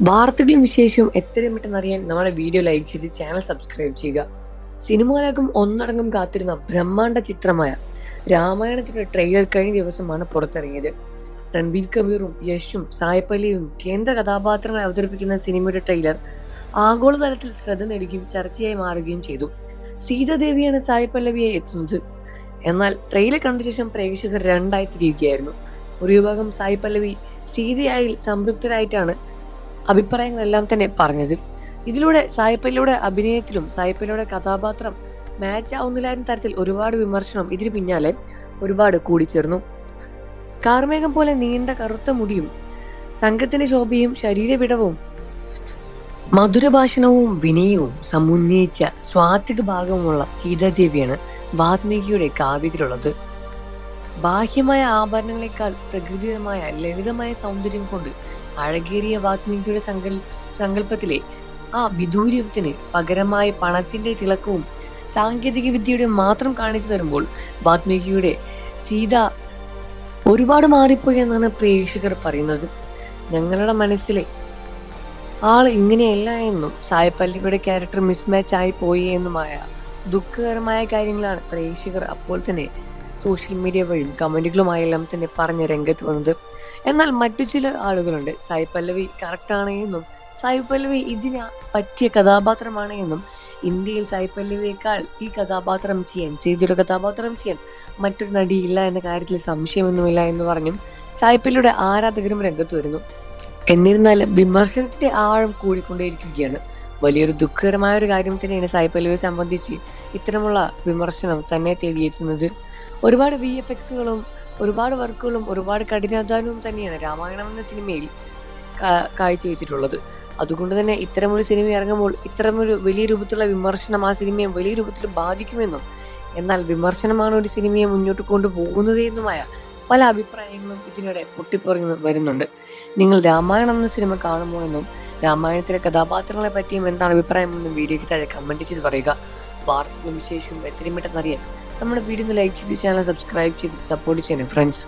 വാർത്തകളും വിശേഷവും എത്രയും പെട്ടെന്ന് അറിയാൻ നമ്മുടെ വീഡിയോ ലൈക്ക് ചെയ്ത് ചാനൽ സബ്സ്ക്രൈബ് ചെയ്യുക. സിനിമാലോകം ഒന്നടങ്കം കാത്തിരുന്ന ബ്രഹ്മാണ്ഡ ചിത്രമായ രാമായണത്തിന്റെ ട്രെയിലർ കഴിഞ്ഞ ദിവസമാണ് പുറത്തിറങ്ങിയത്. രൺബീർ കപൂറും യശും സായ് പല്ലവിയും കേന്ദ്ര കഥാപാത്രങ്ങളെ അവതരിപ്പിക്കുന്ന സിനിമയുടെ ട്രെയിലർ ആഗോളതലത്തിൽ ശ്രദ്ധ നേടുകയും ചർച്ചയായി മാറുകയും ചെയ്തു. സീതാദേവിയാണ് സായ് പല്ലവിയെ എത്തുന്നത്. എന്നാൽ ട്രെയിലർ കണ്ട ശേഷം പ്രേക്ഷകർ രണ്ടായി തിരിയുകയായിരുന്നു. ഒരു വിഭാഗം സായ് പല്ലവി സീതയായി സംതൃപ്തരായിട്ടാണ് അഭിപ്രായങ്ങളെല്ലാം തന്നെ പറഞ്ഞത്. ഇതിലൂടെ സായിപ്പല്ലിയുടെ അഭിനയത്തിലും സായിപ്പല്ലിയുടെ കഥാപാത്രം മാച്ച് ആവുന്നില്ലായിരുന്ന തരത്തിൽ ഒരുപാട് വിമർശനം ഇതിന് പിന്നാലെ ഒരുപാട് കൂടിച്ചേർന്നു. കാർമേഘം പോലെ നീണ്ട കറുത്ത മുടിയും തങ്കത്തിന്റെ ശോഭയും ശരീരവിടവും മധുരഭാഷണവും വിനയവും സമുന്നയിച്ച സ്വാത്വിക ഭാഗമുള്ള സീതാദേവിയാണ് വാത്മീകിയുടെ കാവ്യത്തിലുള്ളത്. ബാഹ്യമായ ആഭരണങ്ങളെക്കാൾ പ്രകൃതിപരമായ ലളിതമായ സൗന്ദര്യം കൊണ്ട് അഴകേറിയ വാത്മീകിയുടെ സങ്കല്പത്തിലെ ആ വിദൂര്യത്തിന് പകരമായി പണത്തിന്റെ തിളക്കവും സാങ്കേതിക വിദ്യയുടെ മാത്രം കാണിച്ചു തരുമ്പോൾ വാത്മീകിയുടെ സീത ഒരുപാട് മാറിപ്പോയി എന്നാണ് പ്രേക്ഷകർ പറയുന്നത്. ഞങ്ങളുടെ മനസ്സിലെ ആൾ ഇങ്ങനെയല്ല എന്നും സായ് പല്ലവിയുടെ ക്യാരക്ടർ മിസ്മാച്ച് ആയി പോയി എന്നുമായ ദുഃഖകരമായ കാര്യങ്ങളാണ് പ്രേക്ഷകർ അപ്പോൾ തന്നെ സോഷ്യൽ മീഡിയ വഴിയും കമന്റുകളുമായെല്ലാം തന്നെ പറഞ്ഞ് രംഗത്ത് വന്നത്. എന്നാൽ മറ്റു ചില ആളുകളുണ്ട് സായ് പല്ലവി കറക്റ്റാണ് എന്നും സായ് പല്ലവി ഇതിന് പറ്റിയ കഥാപാത്രമാണ് എന്നും ഇന്ത്യയിൽ സായ് പല്ലവിയേക്കാൾ ഈ കഥാപാത്രം ചെയ്യാൻ സീതയുടെ കഥാപാത്രം ചെയ്യാൻ മറ്റൊരു നടിയില്ല എന്ന കാര്യത്തിൽ സംശയമൊന്നുമില്ല എന്ന് പറഞ്ഞും സായ് പല്ലവിയുടെ ആരാധകരും രംഗത്ത് വരുന്നു. എന്നിരുന്നാലും വിമർശനത്തിന്റെ ആഴം കൂടിക്കൊണ്ടേയിരിക്കുകയാണ്. വലിയൊരു ദുഃഖകരമായ ഒരു കാര്യം തന്നെയാണ് സായ് പല്ലവിയെ സംബന്ധിച്ച് ഇത്തരമുള്ള വിമർശനം തന്നെ തേടിയെത്തുന്നത്. ഒരുപാട് VFXകളും ഒരുപാട് വർക്കുകളും ഒരുപാട് കഠിനാധ്വാനവും തന്നെയാണ് രാമായണം എന്ന സിനിമയിൽ കാഴ്ചവെച്ചിട്ടുള്ളത്. അതുകൊണ്ട് തന്നെ ഇത്തരമൊരു സിനിമ ഇറങ്ങുമ്പോൾ ഇത്തരമൊരു വലിയ രൂപത്തിലുള്ള വിമർശനം ആ സിനിമയെ വലിയ രൂപത്തിൽ ബാധിക്കുമെന്നും എന്നാൽ വിമർശനമാണ് ഒരു സിനിമയെ മുന്നോട്ട് കൊണ്ടുപോകുന്നത് എന്നുമായ പല അഭിപ്രായങ്ങളും ഇതിനിടെ പൊട്ടിപ്പറഞ്ഞു വരുന്നുണ്ട്. നിങ്ങൾ രാമായണം എന്ന സിനിമ കാണുമോ എന്നും രാമായണത്തിലെ കഥാപാത്രങ്ങളെ പറ്റിയും എന്താണ് അഭിപ്രായമെന്നും വീഡിയോയ്ക്ക് താഴെ കമന്റ് ചെയ്ത് പറയുക. വാർത്തകളും വിശേഷവും എത്രയും പെട്ടെന്ന് അറിയാൻ നമ്മുടെ വീഡിയോ ഒന്ന് ലൈക്ക് ചെയ്ത് ചാനൽ സബ്സ്ക്രൈബ് ചെയ്ത് സപ്പോർട്ട് ചെയ്യണം ഫ്രണ്ട്സ്.